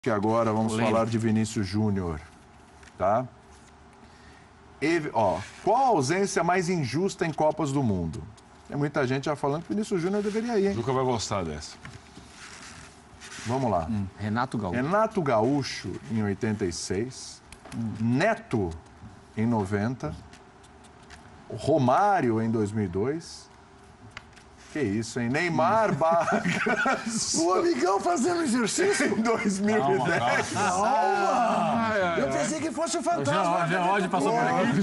que agora vamos falar de Vinícius Júnior, tá? Qual a ausência mais injusta em Copas do Mundo? Tem muita gente já falando que o Vinícius Júnior deveria ir, hein? Nunca vai gostar dessa. Vamos lá. Renato Gaúcho. Renato Gaúcho, em 86. Neto, em 90. Romário, em 2002. Que isso, hein? Neymar Bargas. O amigão fazendo exercício. Em 2010. Eu pensei que fosse o fantasma. Já hoje passou por aqui.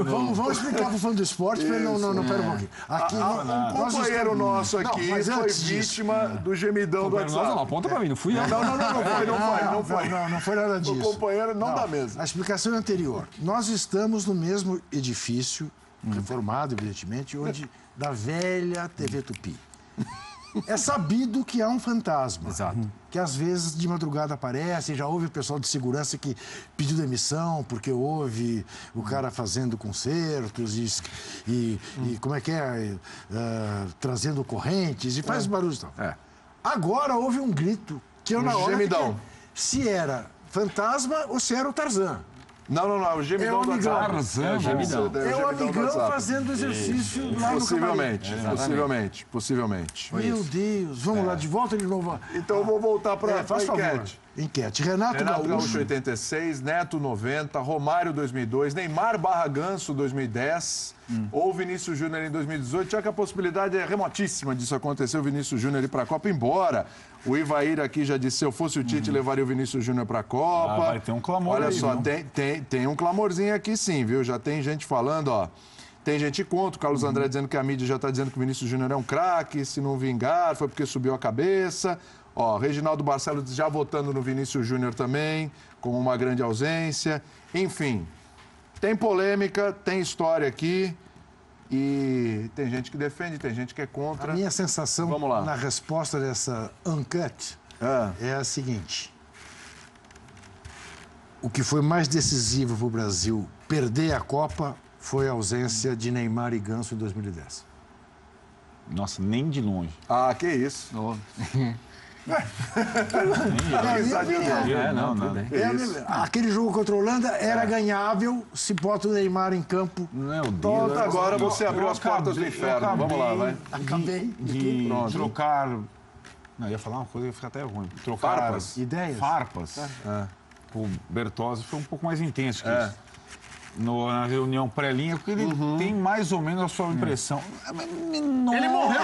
Vamos explicar pro fã do esporte para ele não pera um pouquinho. Aqui, Um companheiro nosso aqui foi vítima do gemidão do WhatsApp. Não, aponta pra mim, não fui eu. Não foi. Não foi nada disso. O companheiro não da mesa. A explicação é anterior. Nós estamos no mesmo edifício, reformado, evidentemente, onde da velha TV Tupi. É sabido que há um fantasma. Exato. Que às vezes de madrugada aparece, já houve pessoal de segurança que pediu demissão porque houve o cara fazendo concertos e como é que é? Trazendo correntes e faz barulho e tal. Agora houve um grito que eu na hora gemidão. Se era fantasma ou se era o Tarzan. Não, o gemidão do WhatsApp. É o gemidão. É o amigão fazendo exercício lá no camarim. Possivelmente. Meu Deus, vamos lá, de volta de novo. Então eu vou voltar para a Faz favor. enquete. Enquete. Renato Gaúcho. 86, Neto 90, Romário 2002, Neymar Ganso 2010 ou Vinícius Júnior em 2018, já que a possibilidade é remotíssima disso acontecer, o Vinícius Júnior ir para a Copa, embora o Ivair aqui já disse, se eu fosse o Tite, levaria o Vinícius Júnior para a Copa. Vai ter um clamor. Olha aí, só, viu? tem um clamorzinho aqui sim, viu? Já tem gente falando, ó. Tem gente contra, o Carlos André dizendo que a mídia já está dizendo que o Vinícius Júnior é um craque, se não vingar, foi porque subiu a cabeça. Ó, Reginaldo Barcelos já votando no Vinícius Júnior também, como uma grande ausência. Enfim, tem polêmica, tem história aqui e tem gente que defende, tem gente que é contra. A minha sensação Vamos lá. na resposta dessa enquete é a seguinte. O que foi mais decisivo para o Brasil perder a Copa foi a ausência de Neymar e Ganso em 2010. Nossa, nem de longe. Ah, que isso. Aquele jogo contra a Holanda era ganhável se bota o Neymar em campo. Meu Deus. Pronto, agora você abriu as portas do inferno. Vamos lá, vai. Acabei. De trocar... Não, ia falar uma coisa que ia ficar até ruim. Trocar Farpas. Ideias. Farpas. O Bertozzi foi um pouco mais intenso que isso. Na reunião pré-linha, porque ele tem mais ou menos a sua impressão. Ele morreu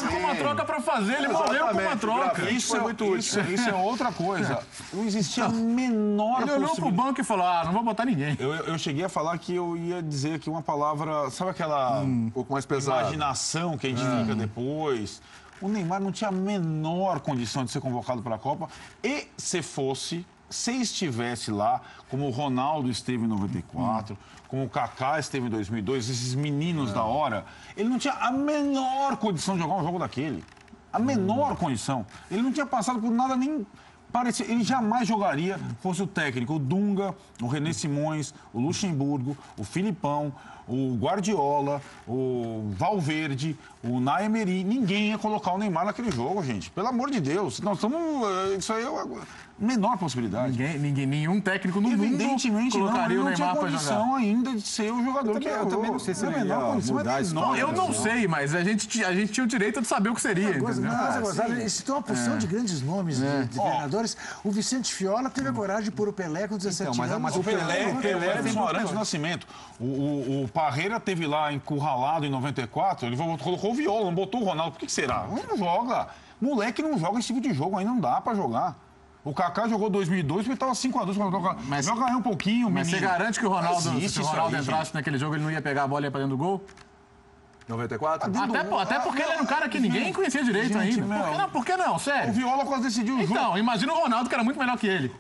com uma troca pra fazer, ele morreu com uma troca. Isso é outra coisa. Não existia a menor Ele olhou pro banco e falou, não vou botar ninguém. Eu cheguei a falar que eu ia dizer aqui uma palavra, sabe aquela Um pouco mais pesada. imaginação que a gente fica depois? O Neymar não tinha a menor condição de ser convocado para a Copa e se estivesse lá, como o Ronaldo esteve em 94, como o Kaká esteve em 2002, esses meninos da hora, ele não tinha a menor condição de jogar um jogo daquele. A menor condição. Ele não tinha passado por nada nem parecido. Ele jamais jogaria, fosse o técnico, o Dunga, o René Simões, o Luxemburgo, o Filipão, o Guardiola, o Valverde, o Unai Emery. Ninguém ia colocar o Neymar naquele jogo, gente. Pelo amor de Deus. Nós estamos... Isso aí é a menor possibilidade. Nenhum técnico no mundo Evidentemente colocaria o não tinha Neymar pra condição jogar. ainda de ser o jogador que é. Eu também não sei se ele ia mudar isso. Eu não sei, mas a gente tinha o direito de saber o que seria, entendeu? Eles têm uma porção de grandes nomes de treinadores. O Vicente Fiola teve a coragem de pôr o Pelé com 17 anos. Mas o Pelé tem um grande nascimento. O Parreira teve lá encurralado em 94, ele colocou o Viola, não botou o Ronaldo. Por que será? Ele não joga. Moleque não joga esse tipo de jogo, ainda não dá pra jogar. O Kaká jogou 2002 porque estava 5-2 quando joga aí um pouquinho, mas menino. Você garante que o Ronaldo, se o Ronaldo entrasse gente. naquele jogo, ele não ia pegar a bola e ia pra dentro do gol? 94? Até porque ele era um cara que ninguém conhecia direito ainda. Por que não? Sério. O Viola quase decidiu o jogo. Então, imagina o Ronaldo, que era muito melhor que ele.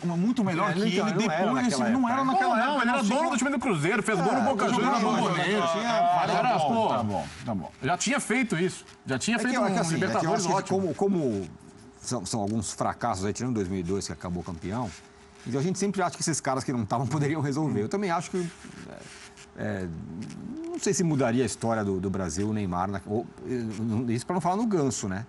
Muito melhor que ele. Depois, não era naquela época. Ele era dono do time do Cruzeiro, fez gol no Boca Juniors, na Bomboneira. Tá bom. Já tinha feito isso. Já tinha feito um Libertadores ótimo. Como são alguns fracassos aí, tirando 2002, que acabou campeão, então a gente sempre acha que esses caras que não estavam poderiam resolver. Eu também acho que Não sei se mudaria a história do Brasil, o Neymar. Isso para não falar no Ganso, né?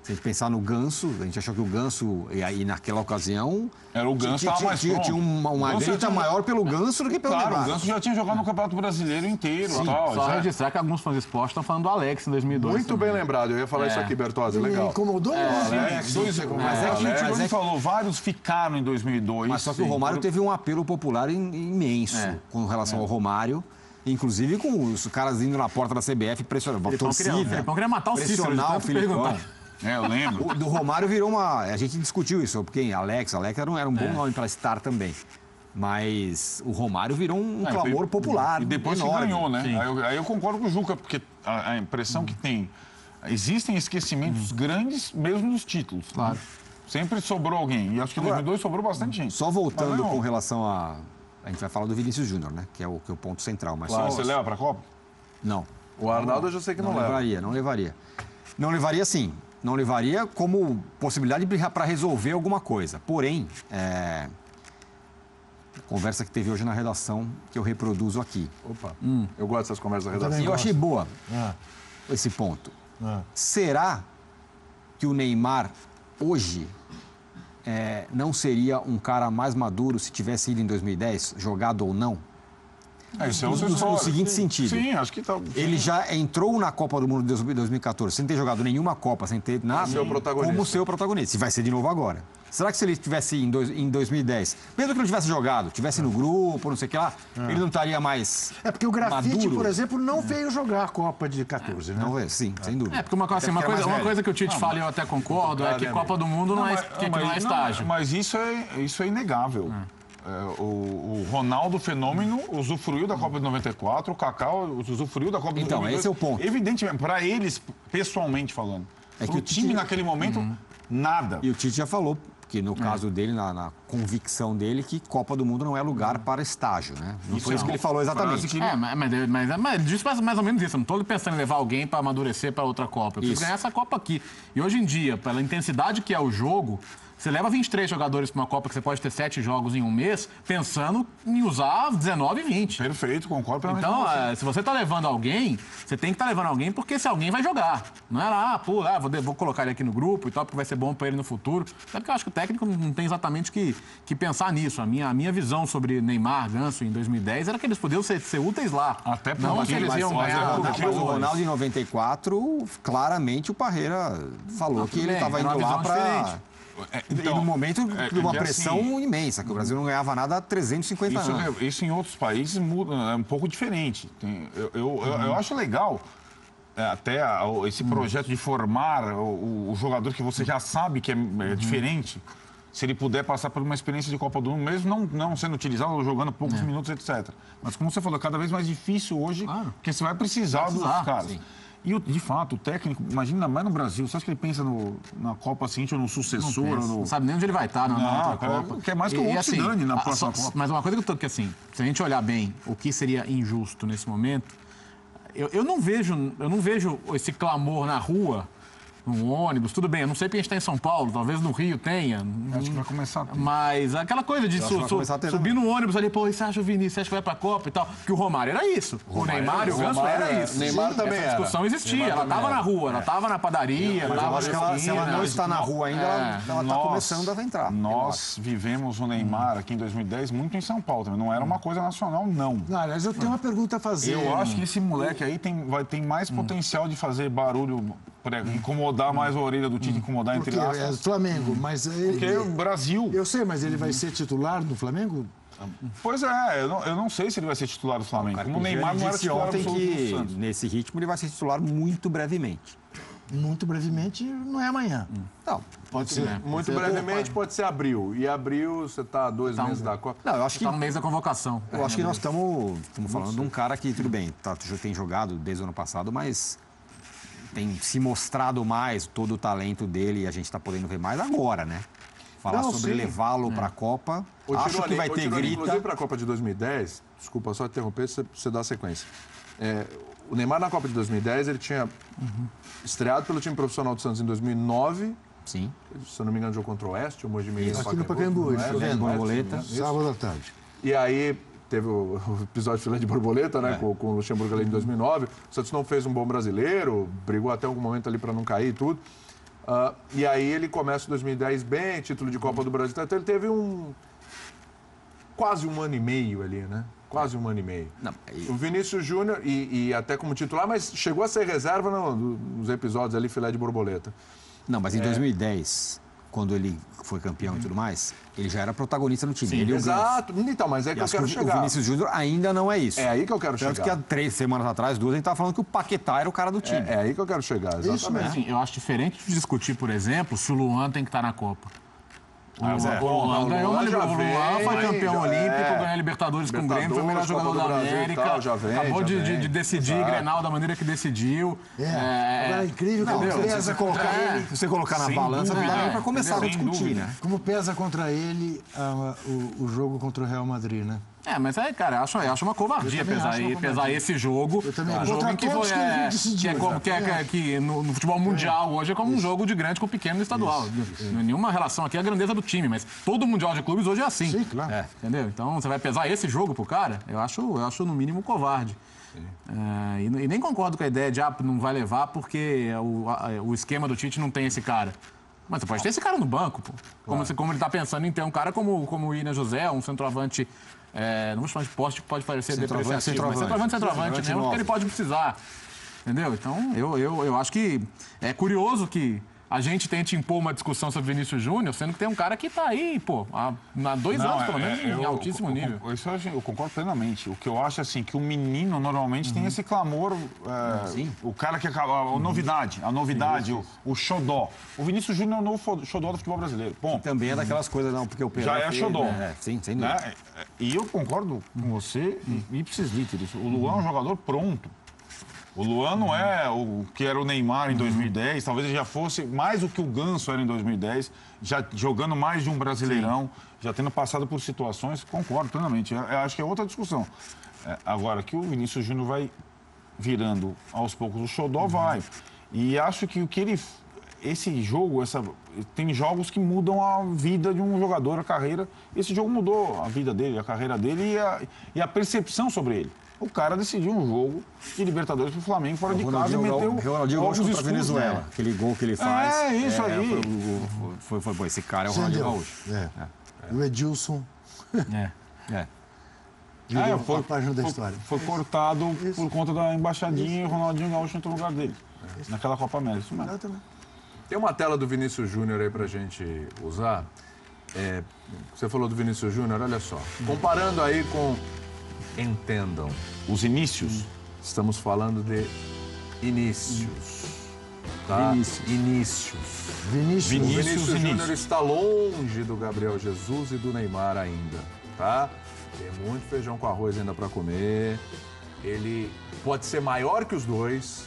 Se a gente pensar no Ganso, a gente achou que o Ganso, e aí naquela ocasião... Era o Ganso estava mais pronto. Tinha uma grita maior pelo Ganso do que pelo Neymar. Claro, o Ganso já tinha jogado no Campeonato Brasileiro inteiro. Sim, tal, só registrar que alguns fãs de esporte estão falando do Alex em 2002. Muito bem lembrado, eu ia falar isso aqui, Bertozzi, Me legal. incomodou muito. Mas falou, vários ficaram em 2002. Mas só que o Romário teve um apelo popular imenso com relação ao Romário. Inclusive com os caras indo na porta da CBF pressionando. O Filipão queria matar o Cícero, pressionar o Filipão. Eu lembro. O do Romário virou uma... A gente discutiu isso, porque Alex era um bom nome para estar também. Mas o Romário virou um clamor popular. E depois enorme. que ganhou, né? Aí eu concordo com o Juca, porque a impressão que tem... Existem esquecimentos grandes mesmo nos títulos. Claro. Sempre sobrou alguém. E acho que em 2002 sobrou bastante gente. Só voltando com relação a... A gente vai falar do Vinícius Júnior, né? Que é o ponto central. Mas Claro, você leva para a Copa? Não. O Arnaldo eu já sei que não leva. Não levaria. Não levaria, sim. Não levaria como possibilidade para resolver alguma coisa. Porém, conversa que teve hoje na redação, que eu reproduzo aqui. Opa, eu gosto dessas conversas da redação. E eu achei boa esse ponto. Será que o Neymar, hoje, não seria um cara mais maduro se tivesse ido em 2010, jogado ou não? Isso é no seguinte sentido. Sim, acho que tá. Ele já entrou na Copa do Mundo de 2014 sem ter jogado nenhuma Copa, sem ter nada, como seu protagonista. Se vai ser de novo agora. Será que se ele estivesse em 2010, mesmo que não tivesse jogado, tivesse no grupo, não sei o que lá, ele não estaria mais porque o Grafite, maduro? por exemplo, não veio jogar a Copa de 14, né? Não, sim, sem dúvida. Porque uma coisa que o Tite fala e eu até concordo é que Copa do Mundo não é estágio. Mas isso é inegável. O Ronaldo Fenômeno usufruiu da Copa de 94, o Kaká usufruiu da Copa de 92. Então, esse é o ponto. Evidentemente, para eles, pessoalmente falando. Que o time naquele momento, nada. E o Tite já falou que no caso dele, na convicção dele, que Copa do Mundo não é lugar para estágio, né? Não foi isso que ele falou exatamente. Mas ele disse mais ou menos isso. Eu não estou pensando em levar alguém para amadurecer para outra Copa. Eu preciso ganhar essa Copa aqui. E hoje em dia, pela intensidade que é o jogo, você leva 23 jogadores para uma Copa que você pode ter 7 jogos em um mês, pensando em usar 19 e 20. Perfeito, concordo. Então, se você está levando alguém, você tem que estar levando alguém porque esse alguém vai jogar. Não é lá, vou colocar ele aqui no grupo e tal, porque vai ser bom para ele no futuro. Até porque eu acho que o técnico não tem exatamente que pensar nisso. A minha visão sobre Neymar, Ganso em 2010 era que eles podiam ser úteis lá. Até porque não que eles iam ganhar. Mas o Ronaldo em 94, claramente o Parreira falou que ele estava indo lá para... Então, e no momento de uma pressão imensa, que o Brasil não ganhava nada há 350 anos. Isso em outros países muda, é um pouco diferente. Eu acho legal até esse projeto de formar o jogador que você já sabe que é diferente. Se ele puder passar por uma experiência de Copa do Mundo, mesmo não sendo utilizado ou jogando poucos minutos, etc. Mas como você falou, é cada vez mais difícil hoje, porque você vai precisar dos caras. Sim. E, de fato, o técnico, imagina, mais no Brasil, você acha que ele pensa na Copa seguinte ou no sucessor? Não sabe nem onde ele vai estar na outra Copa. Quer mais que o outro se dane na próxima Copa. Mas uma coisa que assim, se a gente olhar bem o que seria injusto nesse momento, eu não vejo esse clamor na rua, no ônibus, tudo bem, eu não sei porque a gente está em São Paulo, talvez no Rio tenha. Acho que vai começar a ter. Mas aquela coisa de subir no ônibus ali, pô, você acha o Vinícius, você acha que vai pra Copa e tal? Que o Romário era isso. O Neymar e o Ganso era isso. O Neymar também era. Essa discussão existia, ela estava na rua, ela estava na padaria, mas eu acho que se ela não está na rua ainda, ela está começando a entrar. Nós vivemos o Neymar aqui em 2010 muito em São Paulo também. Não era uma coisa nacional, não. Aliás, eu tenho uma pergunta a fazer. Eu acho que esse moleque aí tem mais potencial de fazer barulho, incomodar mais a orelha do Tite, incomodar entre aspas. É Flamengo, mas porque é o Brasil. Eu sei, mas ele vai ser titular no Flamengo? Pois é, eu não sei se ele vai ser titular do Flamengo. Como o Neymar não era titular ontem que nesse ritmo ele vai ser titular muito brevemente. Muito brevemente não é amanhã. Não, pode ser. Muito brevemente pode ser abril. E abril você está a 2 meses da Copa. Não, eu acho que está no mês da convocação. Eu acho que nós estamos falando de um cara que, tudo bem, tem jogado desde o ano passado, mas tem se mostrado mais todo o talento dele e a gente está podendo ver mais agora, né? Falar sobre levá-lo para a Copa. Acho que vai ter grita. Inclusive para a Copa de 2010, desculpa só interromper, você dá a sequência. O Neymar na Copa de 2010, ele tinha estreado pelo time profissional do Santos em 2009. Sim. Se eu não me engano, jogou contra o Oeste, o Mogi Mirim. Aqui no Pacaembu, Borboleta. Sábado à tarde. E aí teve o episódio de filé de borboleta, né? Com o Luxemburgo ali em 2009. O Santos não fez um bom brasileiro, brigou até algum momento ali para não cair e tudo. E aí ele começa em 2010 bem, título de Copa do Brasil. Então ele teve quase um ano e meio ali, né? Quase um ano e meio. Não, O Vinícius Júnior, e até como titular, mas chegou a ser reserva nos episódios ali, filé de borboleta. Não, mas em 2010, quando ele foi campeão e tudo mais, ele já era protagonista no time. Ele e o Ganso. Exato. Então, mas é que E eu acho quero que o chegar. Vinícius Júnior ainda não é isso. É aí que eu quero Tanto chegar. que há 3 semanas atrás, 2, a gente estava falando que o Paquetá era o cara do time. É aí que eu quero chegar, exatamente. Isso mesmo. Assim, eu acho diferente de discutir, por exemplo, se o Luan tem que estar na Copa. O Não, Luan ganhou uma já Libertadores. O Luan foi vem, campeão já olímpico, é. ganhou a Libertadores com o Grêmio, foi o melhor Libertadores, jogador Copa da do Brasil e América. tal, já vem, acabou já de vem. decidir Exato. Grenal da maneira que decidiu. Agora é incrível como Entendeu? pesa contra ele. Se você colocar na Sem balança, não dá dúvida. nem para começar a Sem discutir, dúvida. né? Como pesa contra ele o jogo contra o Real Madrid, né? Mas aí, cara, eu acho uma covardia Eu também acho uma pesar covardia. esse jogo. Eu também. Um Contra jogo em que todos foi, que ele decidiu, que no futebol mundial hoje é como um jogo de grande com pequeno no estadual. Não é nenhuma relação aqui à grandeza do time, mas todo mundial de clubes hoje é assim. Sim, claro. Entendeu? Então você vai pesar esse jogo pro cara, eu acho no mínimo covarde. E nem concordo com a ideia de não vai levar porque o esquema do Tite não tem esse cara. Mas você pode ter esse cara no banco, pô. Como ele tá pensando em ter um cara como o Willian José, um centroavante. Não vou chamar de poste, que pode parecer depreciativo, mas centroavante mesmo, porque ele pode precisar. Entendeu? Então, eu acho que é curioso que a gente tente impor uma discussão sobre Vinícius Júnior, sendo que tem um cara que tá aí, pô, há 2 anos, pelo menos, em altíssimo nível. Isso eu concordo plenamente. O que eu acho, assim, que o menino normalmente tem esse clamor, o cara que acaba, a novidade, o xodó. O Vinícius Júnior é o novo xodó do futebol brasileiro. Bom, Também é daquelas coisas, não, porque o Pelé já é xodó. Sim, sem dúvida. Né? E eu concordo com você, ipsis literis. O Luan é um jogador pronto. O Luan não é o que era o Neymar em 2010, talvez ele já fosse mais do que o Ganso era em 2010, já jogando mais de um Brasileirão, já tendo passado por situações, concordo plenamente. Eu acho que é outra discussão. Agora, que o Vinícius Júnior vai virando aos poucos o xodó, vai. E acho que o que ele... Esse jogo, tem jogos que mudam a vida de um jogador, a carreira. Esse jogo mudou a vida dele, a carreira dele e a percepção sobre ele. O cara decidiu um jogo de Libertadores pro Flamengo fora de casa e meteu o Ronaldinho Gaúcho contra a Venezuela. Né? Aquele gol que ele faz. É, isso aí. Foi bom. Esse cara é o Ronaldinho Entendeu? Gaúcho. O Edilson virou a página da história. Foi cortado por conta da embaixadinha e o Ronaldinho Gaúcho entrou no lugar dele. Naquela Copa América. Isso mesmo. Exatamente. Tem uma tela do Vinícius Júnior aí pra gente usar. Você falou do Vinícius Júnior, olha só. Comparando aí com... Entendam. Os inícios. Estamos falando de inícios. Tá? Inícios. Vinícius. O Vinícius Vinícius início. Júnior está longe do Gabriel Jesus e do Neymar ainda, tá? Tem muito feijão com arroz ainda para comer. Ele pode ser maior que os dois,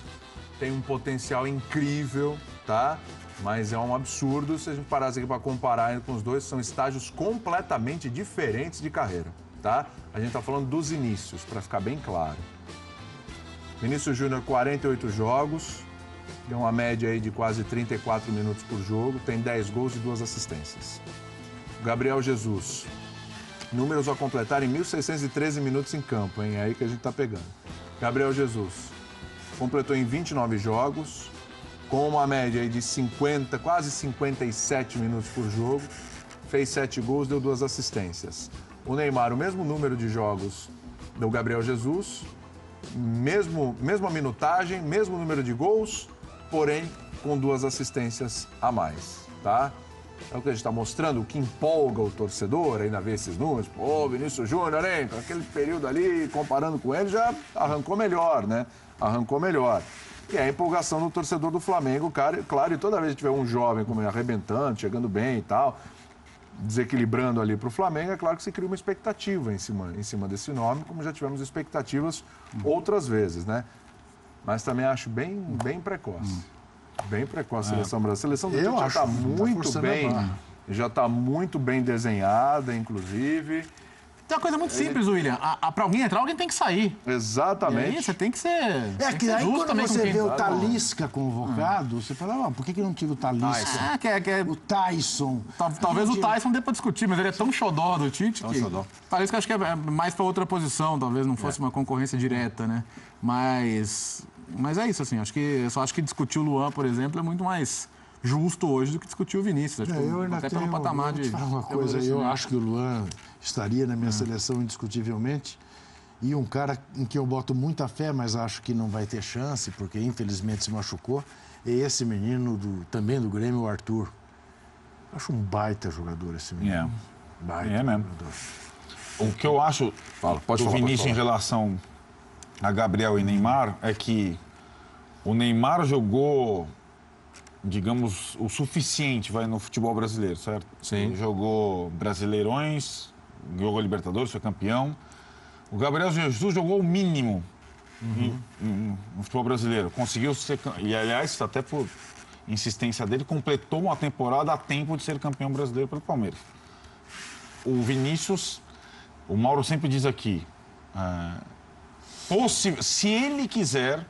tem um potencial incrível, tá? Mas é um absurdo se a gente parasse aqui para comparar com os dois, são estágios completamente diferentes de carreira, tá? A gente está falando dos inícios, para ficar bem claro. Vinícius Júnior, 48 jogos, tem uma média aí de quase 34 minutos por jogo, tem 10 gols e 2 assistências. Gabriel Jesus, números a completar em 1.613 minutos em campo, hein? É aí que a gente está pegando. Gabriel Jesus completou em 29 jogos, com uma média aí de 50, quase 57 minutos por jogo, fez 7 gols, deu 2 assistências. O Neymar, o mesmo número de jogos do Gabriel Jesus, mesma minutagem, mesmo número de gols, porém com 2 assistências a mais, tá? É o que a gente está mostrando, o que empolga o torcedor, ainda ver esses números. Pô, Vinícius Júnior, hein? Aquele período ali, comparando com ele, já arrancou melhor, né? Arrancou melhor. E é a empolgação do torcedor do Flamengo, claro, e toda vez que tiver um jovem como ele arrebentando, chegando bem e tal, desequilibrando ali para o Flamengo, é claro que se cria uma expectativa em cima desse nome, como já tivemos expectativas outras vezes, né? Mas também acho bem precoce. Bem precoce a seleção brasileira. A seleção do Tite já está muito bem, já está muito bem desenhada, inclusive. Tem uma coisa muito simples, William. Pra alguém entrar, alguém tem que sair. E Exatamente. aí você tem que ser. É tem que ser aí justo quando também com você quem vê o tá. Talisca convocado, você fala, por que não tira o Talisca? Ah, O Tyson. Talvez o Tyson dê pra discutir, mas ele é tão xodó do Tite que... xodó. Talvez que eu acho que é mais pra outra posição, talvez não fosse uma concorrência direta, né? Mas é isso, assim, eu só acho que discutir o Luan, por exemplo, é muito mais justo hoje do que discutir o Vinícius. Acho que Eu ainda até tenho, pelo patamar vou te de... falar uma coisa, eu acho que o Luan estaria na minha seleção indiscutivelmente. E um cara em que eu boto muita fé, mas acho que não vai ter chance, porque infelizmente se machucou, é esse menino também do Grêmio, o Arthur. Acho um baita jogador esse menino. Baita É mesmo. jogador. O que eu acho pode do falar, Vinícius pode em falar. relação a Gabriel e Neymar é que o Neymar jogou, digamos, o suficiente no futebol brasileiro, certo? Sim. Ele jogou Brasileirões, jogou Libertadores, foi campeão. O Gabriel Jesus jogou o mínimo no futebol brasileiro. Conseguiu ser... E, aliás, até por insistência dele, completou uma temporada a tempo de ser campeão brasileiro pelo Palmeiras. O Vinícius, o Mauro sempre diz aqui, se ele quiser,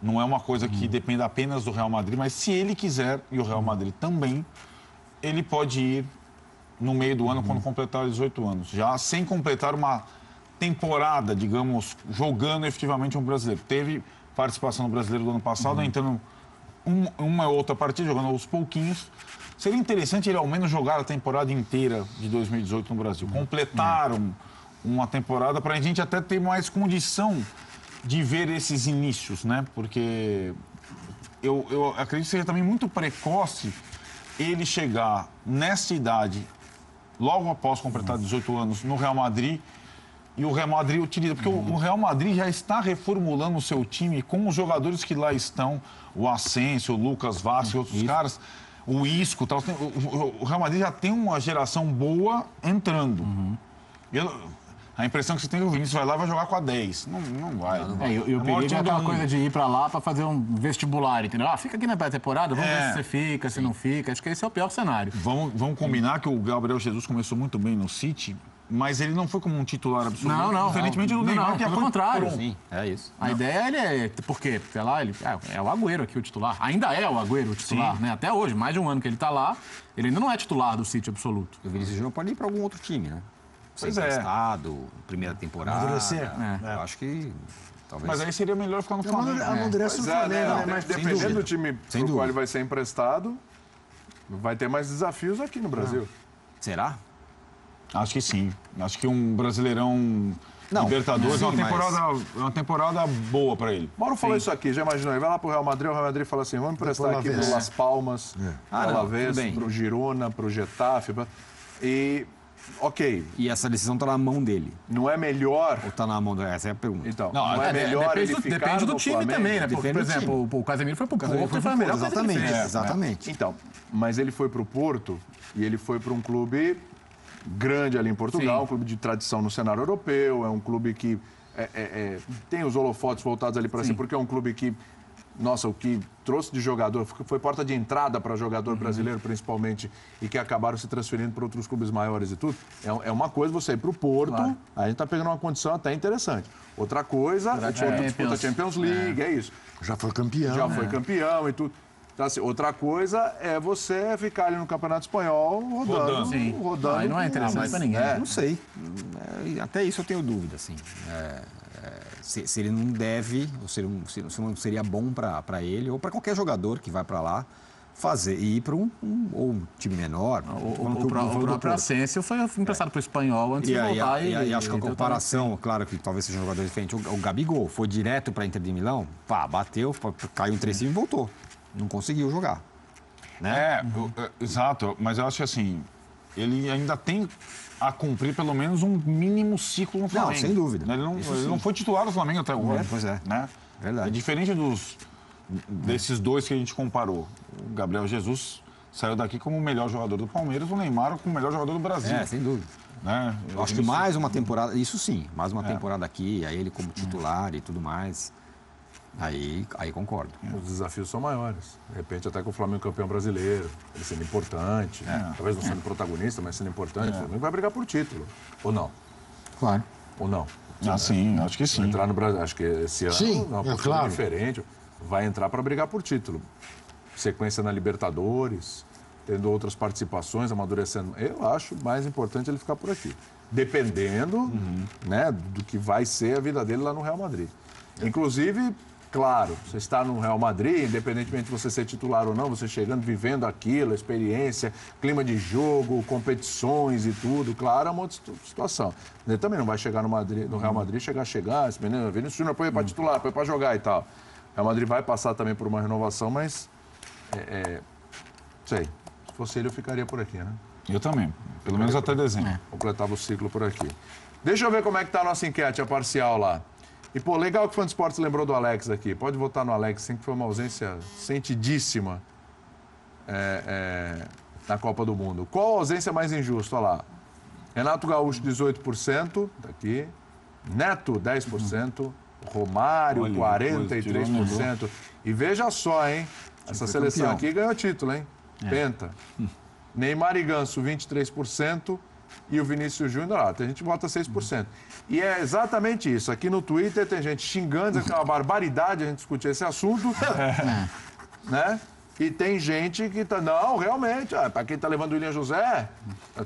não é uma coisa que dependa apenas do Real Madrid, mas se ele quiser, e o Real Madrid também, ele pode ir no meio do ano, quando completar 18 anos, já sem completar uma temporada, digamos, jogando efetivamente um brasileiro. Teve participação no Brasileiro do ano passado, entrando uma outra partida, jogando aos pouquinhos. Seria interessante ele ao menos jogar a temporada inteira de 2018 no Brasil. Completar uma temporada para a gente até ter mais condição de ver esses inícios, né? Porque eu acredito que seja também muito precoce ele chegar nessa idade, logo após completar 18 anos, no Real Madrid, e o Real Madrid utiliza... Porque o Real Madrid já está reformulando o seu time com os jogadores que lá estão, o Asensio, o Lucas Vázquez, outros caras, o Isco, tal. O Real Madrid já tem uma geração boa entrando. A impressão que você tem é que o Vinícius vai lá e vai jogar com a 10. Não vai. E o perigo é aquela coisa de ir pra lá pra fazer um vestibular, entendeu? Fica aqui na pré-temporada, vamos ver se você fica, se não fica. Acho que esse é o pior cenário. Vamos combinar que o Gabriel Jesus começou muito bem no City, mas ele não foi como um titular absoluto. Não. Diferentemente do Neymar, que pelo contrário. Sim, é isso. A ideia é... Por quê? Sei lá, ele é o Agüero aqui, o titular. Ainda é o Agüero o titular, né? Até hoje, mais de um ano que ele tá lá, ele ainda não é titular do City absoluto. O Vinícius Júnior pode ir para algum outro time, né? Pois Ser é. emprestado, primeira temporada. Amadurecer. Eu acho que talvez... Mas aí seria melhor ficar no Flamengo. Amadurece no Pois é, Flamengo, né? né? Mas Dependendo do time Sem pro qual dúvida. ele vai ser emprestado, vai ter mais desafios aqui no Brasil. Será? Acho que sim. Acho que um Brasileirão Libertadores sim, é uma temporada boa para ele. Mauro falou isso aqui, já imaginou? Ele vai lá pro Real Madrid, o Real Madrid fala assim, vamos emprestar Pro aqui pro Alavés. Las Palmas, pro Ah, não, Alavés, tudo bem. pro Girona, pro Getafe. E, ok, E essa decisão tá na mão dele. não é melhor... Ou tá na mão dele? Essa é a pergunta. Então, Não, não, é melhor ele ficar depende do no time Flamengo? também, né? Porque, Depende por do exemplo, o Casemiro foi pro Casemiro Porto foi e foi a pro melhor Porto, coisa que ele exatamente, fez. exatamente. Então, mas ele foi pro Porto e ele foi para um clube grande ali em Portugal, Sim. um clube de tradição no cenário europeu, é um clube que tem os holofotes voltados ali para si, porque é um clube que, nossa, o que trouxe de jogador, foi porta de entrada para jogador brasileiro principalmente, e que acabaram se transferindo para outros clubes maiores e tudo. É uma coisa você ir para o Porto, Claro. a gente está pegando uma condição até interessante. Outra coisa, disputa Champions League, é isso. já foi campeão. Já foi campeão e tudo. Então, assim, outra coisa é você ficar ali no Campeonato Espanhol rodando. Sim. rodando Aí não é interessante pra ninguém. É. Não sei. Até isso eu tenho dúvida, assim. Se ele não deve, ou se não seria bom para ele, ou para qualquer jogador que vai para lá, fazer. E ir para um time menor. O próprio Asensio foi emprestado pro Espanhol antes de voltar. E acho que a deu comparação, claro que talvez seja um jogador diferente. O Gabigol foi direto para Inter de Milão, bateu, caiu um trecinho e voltou. Não conseguiu jogar. Né? Exato. Mas eu acho que assim, ele ainda tem a cumprir pelo menos um mínimo ciclo no Flamengo. sem dúvida. Ele não foi titular do Flamengo até agora. Pois é. Né? Verdade. É diferente desses dois que a gente comparou. O Gabriel Jesus saiu daqui como o melhor jogador do Palmeiras, o Neymar como o melhor jogador do Brasil. Sem dúvida. Né? Eu acho que mais uma temporada, isso sim, mais uma temporada aqui, aí ele como titular e tudo mais. Aí concordo. Os desafios são maiores. De repente, até com o Flamengo campeão brasileiro, ele sendo importante, talvez não sendo protagonista, mas sendo importante, o Flamengo vai brigar por título. Ou não? Claro. Ou não? Ah, sim, acho que sim. Entrar no Brasil, acho que esse ano Sim, uma é postura claro. diferente. Vai entrar para brigar por título. Sequência na Libertadores, tendo outras participações, amadurecendo. Eu acho mais importante ele ficar por aqui. Dependendo né, do que vai ser a vida dele lá no Real Madrid. Inclusive, claro, você está no Real Madrid, independentemente de você ser titular ou não, você chegando, vivendo aquilo, a experiência, clima de jogo, competições e tudo, claro, é uma outra situação. Ele também não vai chegar no Real Madrid, chegar, esse menino, Vinícius Júnior põe para titular, põe para jogar e tal. O Real Madrid vai passar também por uma renovação, mas, sei, se fosse ele eu ficaria por aqui, né? Eu também, pelo menos até dezembro. Completava o ciclo por aqui. Deixa eu ver como é que tá a nossa enquete, a parcial lá. E, pô, legal que o Fã de Esportes lembrou do Alex aqui. Pode votar no Alex, sim, que foi uma ausência sentidíssima na Copa do Mundo. Qual a ausência mais injusta? Olha lá. Renato Gaúcho, 18%, tá aqui. Neto, 10%. Romário, Olha, 43%. E veja só, hein? Essa seleção campeão. aqui ganhou título, hein? Penta. Neymar e Ganso, 23%. E o Vinícius Júnior, tem gente que vota 6%. E é exatamente isso. Aqui no Twitter tem gente xingando, dizendo que é uma barbaridade a gente discutir esse assunto. Né? E tem gente que tá... Não, realmente, para quem tá levando o William José,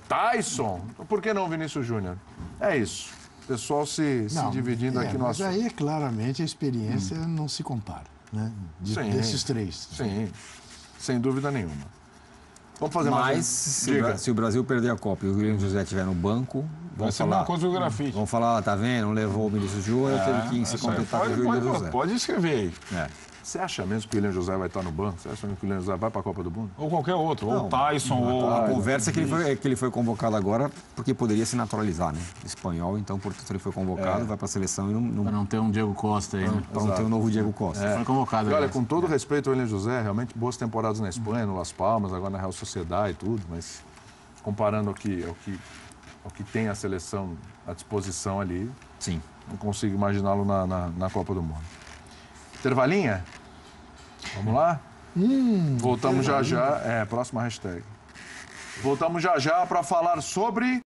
Tyson. Por que não o Vinícius Júnior? É isso. O pessoal se dividindo aqui no mas assunto. aí, claramente, a experiência não se compara, né? Desses três. Sim, sem dúvida nenhuma. Vamos fazer mais Mas se o Brasil perder a Copa e o William José estiver no banco, Vai ser uma coisa do grafite. vão falar, tá vendo, não levou o Vinícius Júnior, teve que se completar com o William José. Pode escrever aí. Você acha mesmo que o William José vai estar no banco? Você acha mesmo que o William José vai para a Copa do Mundo? Ou qualquer outro. Ou o Tyson, ou... A conversa é que ele foi convocado agora porque poderia se naturalizar, né? Espanhol, então, portanto, ele foi convocado, vai para a seleção e Pra não ter um Diego Costa aí, né? para não ter um novo Diego Costa. Foi convocado. E olha, aliás. com todo respeito ao William José, realmente boas temporadas na Espanha, no Las Palmas, agora na Real Sociedade e tudo, mas comparando ao que tem a seleção à disposição ali, Sim. não consigo imaginá-lo na Copa do Mundo. Intervalinha? Vamos lá? Voltamos já já. Próxima hashtag. Voltamos já já para falar sobre...